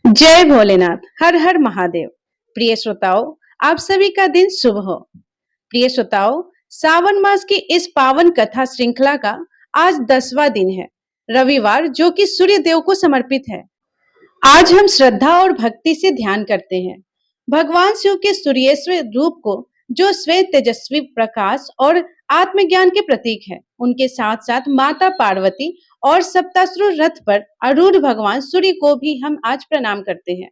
जय भोलेनाथ। हर हर महादेव। प्रिय श्रोताओं, आप सभी का दिन शुभ हो। प्रिय श्रोताओं, सावन मास की इस पावन कथा श्रृंखला का आज 10वां दिन है, रविवार, जो कि सूर्य देव को समर्पित है। आज हम श्रद्धा और भक्ति से ध्यान करते हैं भगवान शिव के सूर्येश्वर रूप को, जो स्वयं तेजस्वी प्रकाश और आत्मज्ञान के प्रतीक है। उनके साथ साथ माता पार्वती और सप्ताश्रु रथ पर आरूढ़ भगवान सूर्य को भी हम आज प्रणाम करते हैं।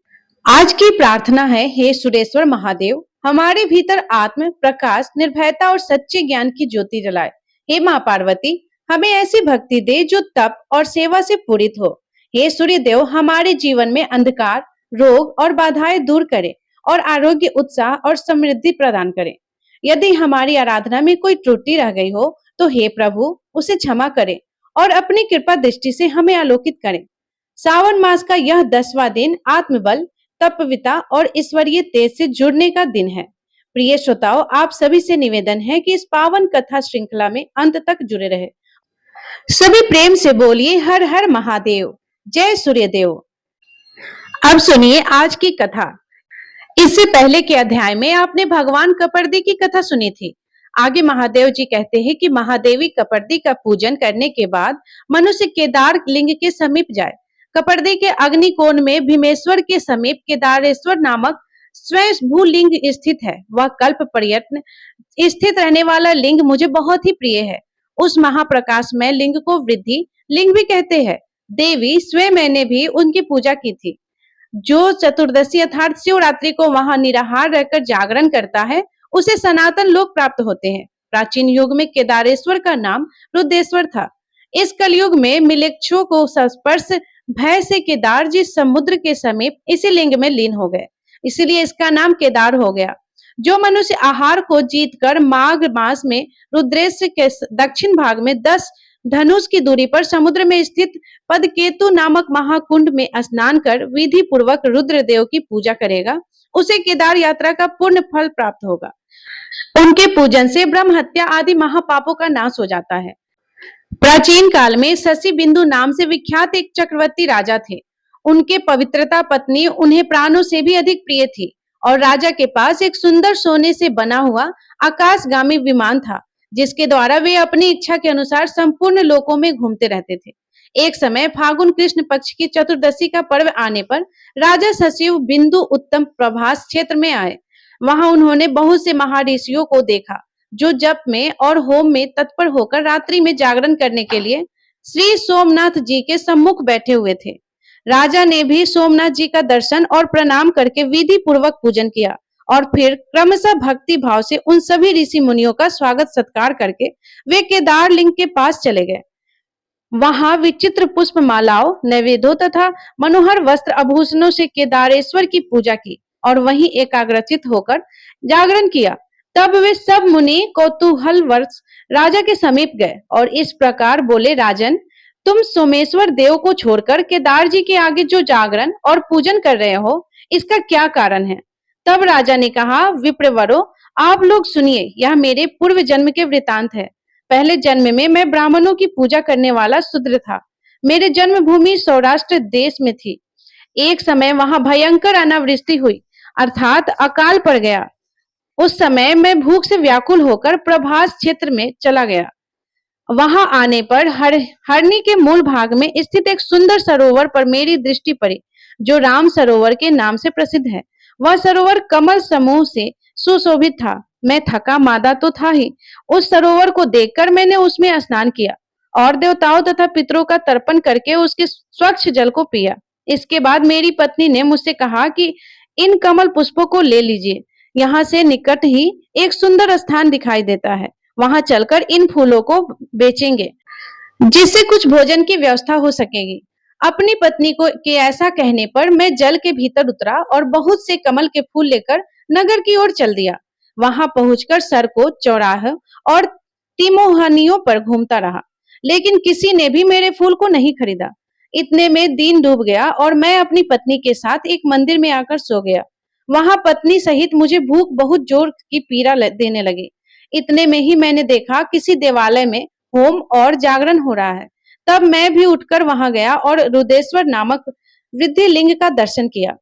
आज की प्रार्थना है, हे सुरेश्वर महादेव, हमारे भीतर आत्म प्रकाश, निर्भयता और सच्चे ज्ञान की ज्योति जलाए। हे माँ पार्वती, हमें ऐसी भक्ति दे जो तप और सेवा से पूरित हो। हे सूर्य देव, हमारे जीवन में अंधकार, रोग और बाधाएं दूर करे और आरोग्य, उत्साह और समृद्धि प्रदान करे। यदि हमारी आराधना में कोई त्रुटि रह गई हो तो हे प्रभु, उसे क्षमा करें और अपनी कृपा दृष्टि से हमें आलोकित करें। सावन मास का यह 10वां दिन आत्मबल, तपविता और ईश्वरीय तेज से जुड़ने का दिन है। प्रिय श्रोताओं, आप सभी से निवेदन है कि इस पावन कथा श्रृंखला में अंत तक जुड़े रहे। सभी प्रेम से बोलिए हर हर महादेव, जय सूर्यदेव। अब सुनिए आज की कथा। इससे पहले के अध्याय में आपने भगवान कपर्दी की कथा सुनी थी। आगे महादेव जी कहते हैं कि महादेवी कपर्दी का पूजन करने के बाद मनुष्य केदार लिंग के समीप जाए। कपर्दी के अग्निकोण में भीमेश्वर के समीप केदारेश्वर नामक स्वयंभू लिंग स्थित है। वह कल्प पर्यटन स्थित रहने वाला लिंग मुझे बहुत ही प्रिय है। उस महाप्रकाशमय लिंग को वृद्धि लिंग भी कहते हैं। देवी स्वयं मैंने भी उनकी पूजा की थी। जो चतुर्दशी अर्थात शिवरात्रि को वहां निराहार रहकर जागरण करता है, उसे सनातन लोक प्राप्त होते हैं। प्राचीन युग में केदारेश्वर का नाम रुद्रेश्वर था। इस कलयुग में मिलेच्छों को स्पर्श भय से केदार जी समुद्र के समीप इसी लिंग में लीन हो गए, इसीलिए इसका नाम केदार हो गया। जो मनुष्य आहार को जीतकर माघ मास में रुद्रेश के दक्षिण भाग में 10 धनुष की दूरी पर समुद्र में स्थित पदकेतु नामक महाकुंड में स्नान कर विधि पूर्वक रुद्रदेव की पूजा करेगा, उसे केदार यात्रा का पूर्ण फल प्राप्त होगा। उनके पूजन से ब्रह्म हत्या आदि महापापों का नाश हो जाता है। प्राचीन काल में शशि बिंदु नाम से विख्यात एक चक्रवर्ती राजा थे। उनके पवित्रता पत्नी उन्हें प्राणों से भी अधिक प्रिय थी और राजा के पास एक सुंदर सोने से बना हुआ आकाशगामी विमान था, जिसके द्वारा वे अपनी इच्छा के अनुसार संपूर्ण लोकों में घूमते रहते थे। एक समय फागुन कृष्ण पक्ष की चतुर्दशी का पर्व आने पर राजा शशिव बिंदु उत्तम प्रभास क्षेत्र में आए। वहां उन्होंने बहुत से महर्षियों को देखा, जो जप में और होम में तत्पर होकर रात्रि में जागरण करने के लिए श्री सोमनाथ जी के सम्मुख बैठे हुए थे। राजा ने भी सोमनाथ जी का दर्शन और प्रणाम करके विधि पूर्वक पूजन किया और फिर क्रमशः भक्ति भाव से उन सभी ऋषि मुनियों का स्वागत सत्कार करके वे केदार लिंग के पास चले गए। वहां विचित्र पुष्प मालाओं, नैवेद्यों तथा मनोहर वस्त्र आभूषणों से केदारेश्वर की पूजा की और वहीं एकाग्रचित होकर जागरण किया। तब वे सब मुनि कौतूहल वर्ष राजा के समीप गए और इस प्रकार बोले, राजन, तुम सोमेश्वर देव को छोड़कर केदार जी के आगे जो जागरण और पूजन कर रहे हो, इसका क्या कारण है? तब राजा ने कहा, विप्रवरों, आप लोग सुनिए, यह मेरे पूर्व जन्म के वृतांत है। पहले जन्म में मैं ब्राह्मणों की पूजा करने वाला शूद्र था। मेरे जन्मभूमि सौराष्ट्र देश में थी। एक समय वहां भयंकर अनावृष्टि हुई, अर्थात अकाल पड़ गया। उस समय मैं भूख से व्याकुल होकर प्रभास क्षेत्र में चला गया। वहां आने पर हरणी के मूल भाग में स्थित एक सुंदर सरोवर पर मेरी दृष्टि पड़ी, जो राम सरोवर के नाम से प्रसिद्ध है। वह सरोवर कमल समूह से सुशोभित था। मैं थका मादा तो था ही। उस सरोवर को देखकर मैंने उसमें स्नान किया और देवताओं तथा पितरों का तर्पण करके उसके स्वच्छ जल को पिया। इसके बाद मेरी पत्नी ने मुझसे कहा कि इन कमल पुष्पों को ले लीजिए, यहाँ से निकट ही एक सुंदर स्थान दिखाई देता है, वहां चलकर इन फूलों को बेचेंगे, जिससे कुछ भोजन की व्यवस्था हो सकेगी। अपनी पत्नी को के ऐसा कहने पर मैं जल के भीतर उतरा और बहुत से कमल के फूल लेकर नगर की ओर चल दिया। वहां पहुंचकर सड़कों, चौराहे और तिमोहनियों पर घूमता रहा, लेकिन किसी ने भी मेरे फूल को नहीं खरीदा। इतने में दिन डूब गया और मैं अपनी पत्नी के साथ एक मंदिर में आकर सो गया। वहां पत्नी सहित मुझे भूख बहुत जोर की पीड़ा देने लगी। इतने में ही मैंने देखा किसी देवालय में होम और जागरण हो रहा है। तब मैं भी उठकर वहां गया और रुद्रेश्वर नामक वृद्धि लिंग का दर्शन किया।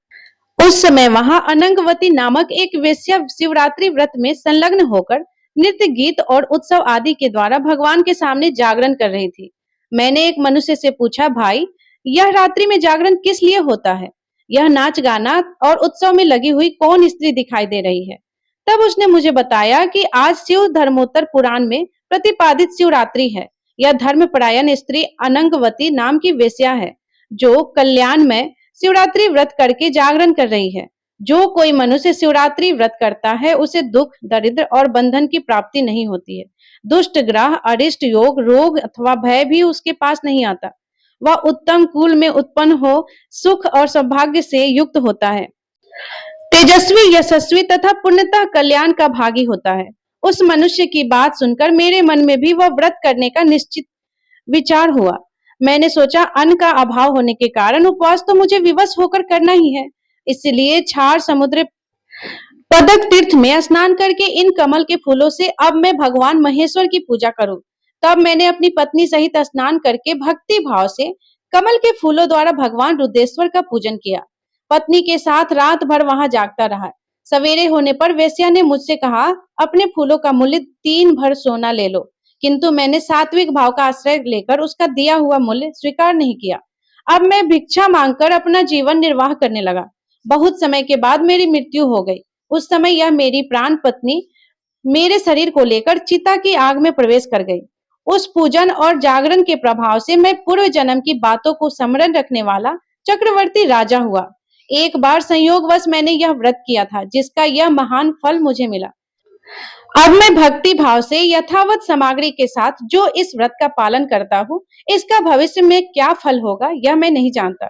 उस समय वहां अनंगवती नामक एक वेश्या शिवरात्रि व्रत में संलग्न होकर नृत्य, गीत और उत्सव आदि के द्वारा भगवान के सामने जागरण कर रही थी। मैंने एक मनुष्य से पूछा, भाई, यह रात्रि में जागरण किस लिए होता है? यह नाच गाना और उत्सव में लगी हुई कौन स्त्री दिखाई दे रही है? तब उसने मुझे बताया कि आज शिव धर्मोत्तर पुराण में प्रतिपादित शिवरात्रि है। यह धर्मपरायण स्त्री अनंगवती नाम की वेश्या है, जो कल्याण में शिवरात्रि व्रत करके जागरण कर रही है। जो कोई मनुष्य शिवरात्रि व्रत करता है, उसे दुख, दरिद्र और बंधन की प्राप्ति नहीं होती है। दुष्ट ग्रह, अरिष्ट योग, रोग अथवा भय भी उसके पास नहीं आता। वह उत्तम कुल में उत्पन्न हो, सुख और सौभाग्य से युक्त होता है, तेजस्वी, यशस्वी तथा पूर्णतः कल्याण का भागी होता है। उस मनुष्य की बात सुनकर मेरे मन में भी वह व्रत करने का निश्चित विचार हुआ। मैंने सोचा, अन्न का अभाव होने के कारण उपवास तो मुझे विवश होकर करना ही है। इसलिए क्षार समुद्र पदक तीर्थ में स्नान करके इन कमल के फूलों से अब मैं भगवान महेश्वर की पूजा करूं। तब मैंने अपनी पत्नी सहित स्नान करके भक्ति भाव से कमल के फूलों द्वारा भगवान रुद्रेश्वर का पूजन किया। पत्नी के साथ रात भर वहां जागता रहा। सवेरे होने पर वेश्या ने मुझसे कहा, अपने फूलों का मूल्य 3 भर सोना ले लो। किंतु मैंने सात्विक भाव का आश्रय लेकर उसका दिया हुआ मूल्य स्वीकार नहीं किया। अब मैं भिक्षा मांगकर अपना जीवन निर्वाह करने लगा। बहुत समय के बाद मेरी मृत्यु हो गई। उस समय यह मेरी प्राण पत्नी मेरे शरीर को लेकर चिता की आग में प्रवेश कर गई। उस पूजन और जागरण के प्रभाव से मैं पूर्व जन्म की बातों को स्मरण रखने वाला चक्रवर्ती राजा हुआ। एक बार संयोगवश मैंने यह व्रत किया था, जिसका यह महान फल मुझे मिला। अब मैं भक्ति भाव से यथावत सामग्री के साथ जो इस व्रत का पालन करता हूँ, इसका भविष्य में क्या फल होगा यह मैं नहीं जानता।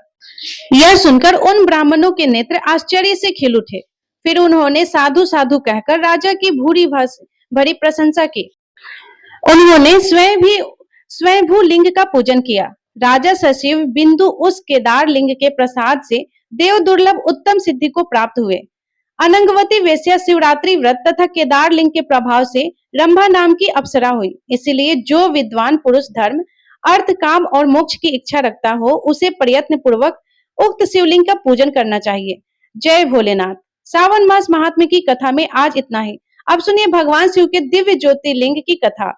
यह सुनकर उन ब्राह्मणों के नेत्र आश्चर्य से खिल उठे। फिर उन्होंने साधु साधु कहकर राजा की भरी प्रशंसा की। उन्होंने स्वयंभू लिंग का पूजन किया। राजा सचिव बिंदु उस केदार लिंग के प्रसाद से देव दुर्लभ उत्तम सिद्धि को प्राप्त हुए। अनंगवती वेश्या शिवरात्रि व्रत तथा केदार लिंग के प्रभाव से रंभा नाम की अप्सरा हुई। इसलिए जो विद्वान पुरुष धर्म, अर्थ, काम और मोक्ष की इच्छा रखता हो, उसे प्रयत्न पूर्वक उक्त शिवलिंग का पूजन करना चाहिए। जय भोलेनाथ। सावन मास महात्म्य की कथा में आज इतना ही। अब सुनिए भगवान शिव के दिव्य ज्योतिर्लिंग की कथा।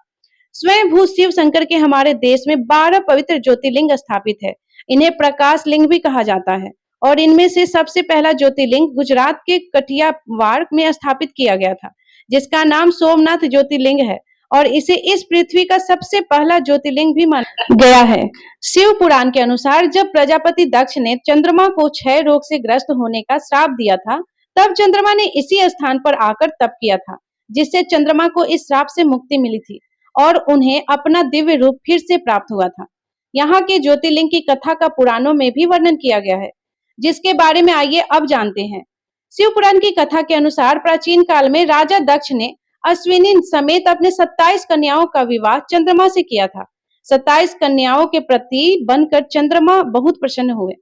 स्वयंभू शिव शंकर के हमारे देश में 12 पवित्र ज्योतिर्लिंग स्थापित है। इन्हें प्रकाश लिंग भी कहा जाता है और इनमें से सबसे पहला ज्योतिर्लिंग गुजरात के कठियावाड़ में स्थापित किया गया था, जिसका नाम सोमनाथ ज्योतिर्लिंग है और इसे इस पृथ्वी का सबसे पहला ज्योतिर्लिंग भी माना गया है। शिव पुराण के अनुसार जब प्रजापति दक्ष ने चंद्रमा को क्षय रोग से ग्रस्त होने का श्राप दिया था, तब चंद्रमा ने इसी स्थान पर आकर तप किया था, जिससे चंद्रमा को इस श्राप से मुक्ति मिली थी और उन्हें अपना दिव्य रूप फिर से प्राप्त हुआ था। यहाँ के ज्योतिर्लिंग की कथा का पुराणों में भी वर्णन किया गया है, जिसके बारे में आइए अब जानते हैं। शिव पुराण की कथा के अनुसार प्राचीन काल में राजा दक्ष ने अश्विनी समेत अपने 27 कन्याओं का विवाह चंद्रमा से किया था। 27 कन्याओं के प्रति बनकर चंद्रमा बहुत प्रसन्न हुए।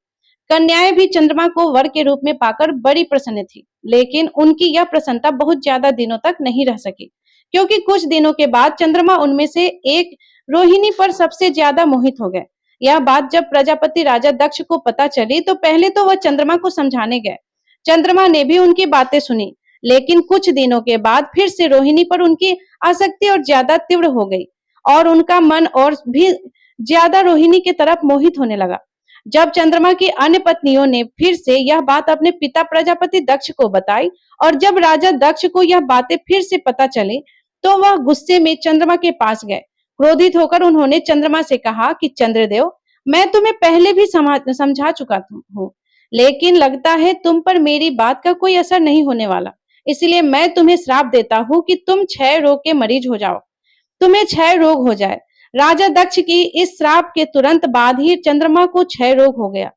कन्याएं भी चंद्रमा को वर के रूप में पाकर बड़ी प्रसन्न थी, लेकिन उनकी यह प्रसन्नता बहुत ज्यादा दिनों तक नहीं रह सकी, क्योंकि कुछ दिनों के बाद चंद्रमा उनमें से एक रोहिणी पर सबसे ज्यादा मोहित हो गए। यह बात जब प्रजापति राजा दक्ष को पता चली तो पहले तो वह चंद्रमा को समझाने गए। चंद्रमा ने भी उनकी बातें सुनी, लेकिन कुछ दिनों के बाद फिर से रोहिणी पर उनकी आसक्ति और ज्यादा तीव्र हो गई और उनका मन और भी ज्यादा रोहिणी की तरफ मोहित होने लगा। जब चंद्रमा की अन्य पत्नियों ने फिर से यह बात अपने पिता प्रजापति दक्ष को बताई और जब राजा दक्ष को यह बातें फिर से पता चली, तो वह गुस्से में चंद्रमा के पास गए। क्रोधित होकर उन्होंने चंद्रमा से कहा कि चंद्रदेव, मैं तुम्हें पहले भी समझा चुका हूँ, लेकिन लगता है तुम पर मेरी बात का कोई असर नहीं होने वाला। इसलिए मैं तुम्हें श्राप देता हूँ कि तुम क्षय रोग के मरीज हो जाओ, तुम्हें क्षय रोग हो जाए। राजा दक्ष की इस श्राप के तुरंत बाद ही चंद्रमा को क्षय रोग हो गया।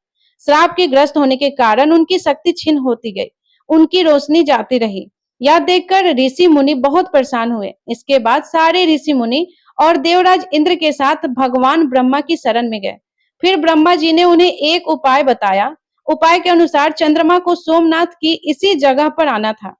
श्राप के ग्रस्त होने के कारण उनकी शक्ति छिन्न होती गई, उनकी रोशनी जाती रही। यह देखकर ऋषि मुनि बहुत परेशान हुए। इसके बाद सारे ऋषि मुनि और देवराज इंद्र के साथ भगवान ब्रह्मा की शरण में गए। फिर ब्रह्मा जी ने उन्हें एक उपाय बताया। उपाय के अनुसार चंद्रमा को सोमनाथ की इसी जगह पर आना था।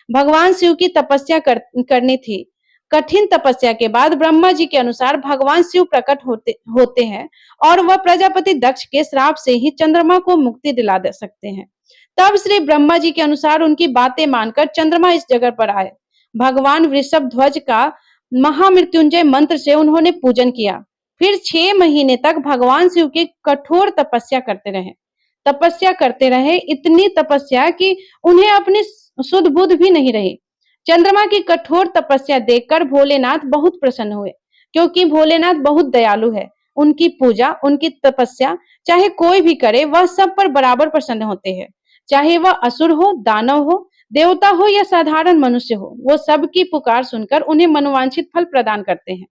भगवान शिव की तपस्या करनी थी। कठिन तपस्या के बाद ब्रह्मा जी के अनुसार भगवान शिव प्रकट होते हैं और वह प्रजापति दक्ष के श्राप से ही चंद्रमा को मुक्ति दिला दे सकते हैं। तब श्री ब्रह्मा जी के अनुसार उनकी बातें मानकर चंद्रमा इस जगह पर आए। भगवान वृषभ ध्वज का महामृत्युंजय मंत्र से उन्होंने पूजन किया। फिर 6 महीने तक भगवान शिव की कठोर तपस्या करते रहे, इतनी तपस्या कि उन्हें अपनी सुध बुध भी नहीं रही। चंद्रमा की कठोर तपस्या देखकर भोलेनाथ बहुत प्रसन्न हुए, क्योंकि भोलेनाथ बहुत दयालु है। उनकी पूजा, उनकी तपस्या चाहे कोई भी करे, वह सब पर बराबर प्रसन्न होते हैं। चाहे वह असुर हो, दानव हो, देवता हो या साधारण मनुष्य हो, वो सबकी पुकार सुनकर उन्हें मनोवांछित फल प्रदान करते हैं।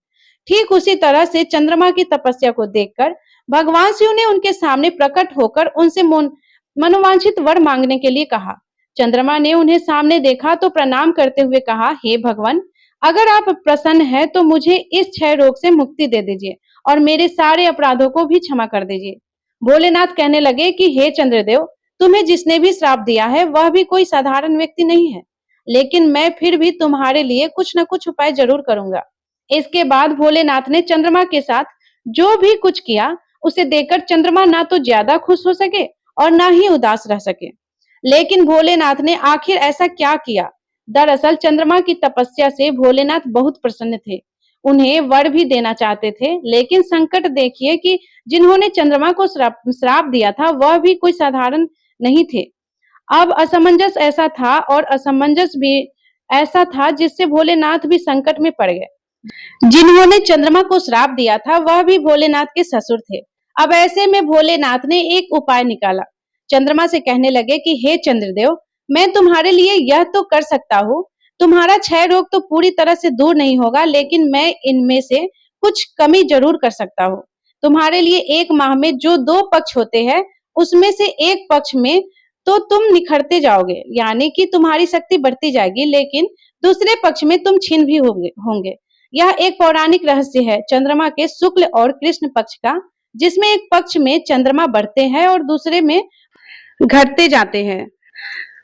ठीक उसी तरह से चंद्रमा की तपस्या को देखकर भगवान शिव ने उनके सामने प्रकट होकर उनसे मनोवांछित वर मांगने के लिए कहा। चंद्रमा ने उन्हें सामने देखा तो प्रणाम करते हुए कहा, हे भगवान, अगर आप प्रसन्न हैं तो मुझे इस क्षय रोग से मुक्ति दे दीजिए और मेरे सारे अपराधों को भी क्षमा कर दीजिए। भोलेनाथ कहने लगे कि हे चंद्रदेव, तुम्हें जिसने भी श्राप दिया है वह भी कोई साधारण व्यक्ति नहीं है, लेकिन मैं फिर भी तुम्हारे लिए कुछ न कुछ उपाय जरूर करूंगा। इसके बाद भोलेनाथ ने चंद्रमा के साथ जो भी कुछ किया उसे देखकर चंद्रमा ना तो ज्यादा खुश हो सके और ना ही उदास रह सके। लेकिन भोलेनाथ ने आखिर ऐसा क्या किया? दरअसल चंद्रमा की तपस्या से भोलेनाथ बहुत प्रसन्न थे। उन्हें वर भी देना चाहते थे, लेकिन संकट देखिए कि जिन्होंने चंद्रमा को श्राप दिया था वह भी कोई साधारण नहीं थे। अब असमंजस भी ऐसा था जिससे भोलेनाथ भी संकट में पड़ गए। जिन्होंने चंद्रमा को श्राप दिया था वह भी भोलेनाथ के ससुर थे। अब ऐसे में भोलेनाथ ने एक उपाय निकाला। चंद्रमा से कहने लगे कि हे चंद्रदेव, मैं तुम्हारे लिए यह तो कर सकता हूँ, तुम्हारा क्षय रोग तो पूरी तरह से दूर नहीं होगा, लेकिन मैं इनमें से कुछ कमी जरूर कर सकता हूँ। तुम्हारे लिए 1 माह में जो 2 पक्ष होते हैं उसमें से एक पक्ष में तो तुम निखरते जाओगे, यानी कि तुम्हारी शक्ति बढ़ती जाएगी, लेकिन दूसरे पक्ष में तुम छीन भी होंगे। यह एक पौराणिक रहस्य है चंद्रमा के शुक्ल और कृष्ण पक्ष का, जिसमें एक पक्ष में चंद्रमा बढ़ते हैं और दूसरे में घटते जाते हैं।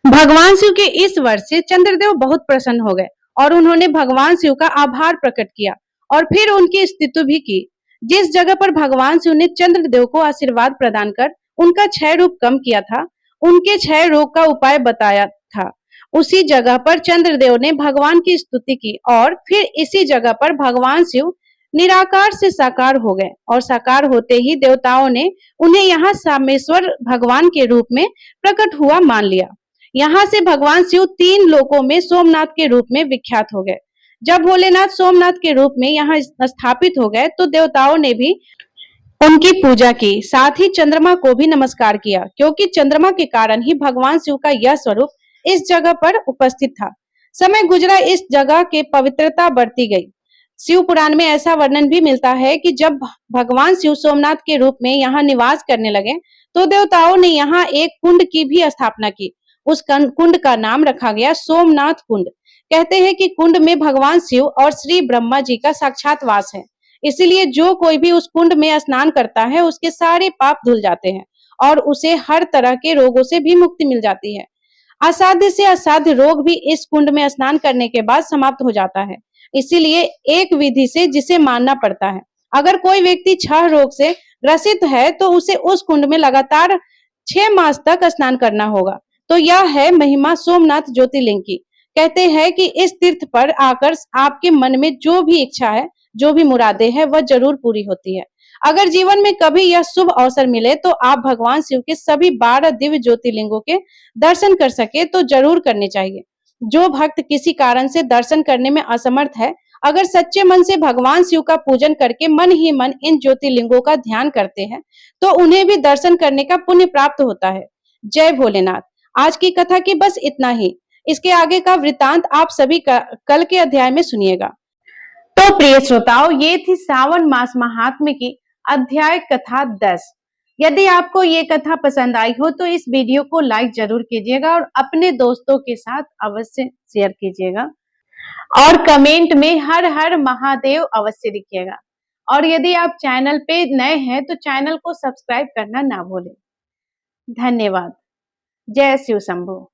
भगवान शिव के इस वर से चंद्रदेव बहुत प्रसन्न हो गए और उन्होंने भगवान शिव का आभार प्रकट किया और फिर उनकी स्तुति भी की। जिस जगह पर भगवान शिव ने चंद्रदेव को आशीर्वाद प्रदान कर उनका क्षय रोग कम किया था, उनके क्षय रोग का उपाय बताया था, उसी जगह पर चंद्रदेव ने भगवान की स्तुति की और फिर इसी जगह पर भगवान शिव निराकार से साकार हो गए और साकार होते ही देवताओं ने उन्हें यहाँ सामेश्वर भगवान के रूप में प्रकट हुआ मान लिया। यहाँ से भगवान शिव 3 लोकों में सोमनाथ के रूप में विख्यात हो गए। जब भोलेनाथ सोमनाथ के रूप में यहाँ स्थापित हो गए तो देवताओं ने भी उनकी पूजा की, साथ ही चंद्रमा को भी नमस्कार किया, क्योंकि चंद्रमा के कारण ही भगवान शिव का यह स्वरूप इस जगह पर उपस्थित था। समय गुजरा, इस जगह की पवित्रता बढ़ती गई। शिव पुराण में ऐसा वर्णन भी मिलता है कि जब भगवान शिव सोमनाथ के रूप में यहाँ निवास करने लगे तो देवताओं ने यहाँ एक कुंड की भी स्थापना की। उस कुंड का नाम रखा गया सोमनाथ कुंड। कहते हैं कि कुंड में भगवान शिव और श्री ब्रह्मा जी का साक्षात वास है, इसीलिए जो कोई भी उस कुंड में स्नान करता है उसके सारे पाप धुल जाते हैं और उसे हर तरह के रोगों से भी मुक्ति मिल जाती है। असाध्य से असाध्य रोग भी इस कुंड में स्नान करने के बाद समाप्त हो जाता है। इसीलिए एक विधि से जिसे मानना पड़ता है। अगर कोई व्यक्ति छह रोग से ग्रसित है तो उसे उस कुंड में लगातार 6 मास तक स्नान करना होगा। तो यह है महिमा सोमनाथ ज्योतिर्लिंग की। कहते हैं कि इस तीर्थ पर आकर आपके मन में जो भी इच्छा है, जो भी मुरादें हैं, वह जरूर पूरी होती है। अगर जीवन में कभी यह शुभ अवसर मिले तो आप भगवान शिव के सभी 12 दिव्य ज्योतिर्लिंगों के दर्शन कर सके तो जरूर करने चाहिए। जो भक्त किसी कारण से दर्शन करने में असमर्थ है, अगर सच्चे मन से भगवान शिव का पूजन करके मन ही मन इन ज्योतिर्लिंगों का ध्यान करते हैं तो उन्हें भी दर्शन करने का पुण्य प्राप्त होता है। जय भोलेनाथ। आज की कथा की बस इतना ही। इसके आगे का वृतांत आप सभी कल के अध्याय में सुनिएगा। तो प्रिय श्रोताओं, ये थी सावन मास महात्म्य की अध्याय कथा 10। यदि आपको ये कथा पसंद आई हो तो इस वीडियो को लाइक जरूर कीजिएगा और अपने दोस्तों के साथ अवश्य शेयर कीजिएगा और कमेंट में हर हर महादेव अवश्य लिखिएगा। और यदि आप चैनल पे नए हैं तो चैनल को सब्सक्राइब करना ना भूलें। धन्यवाद। जय शिव शंभू।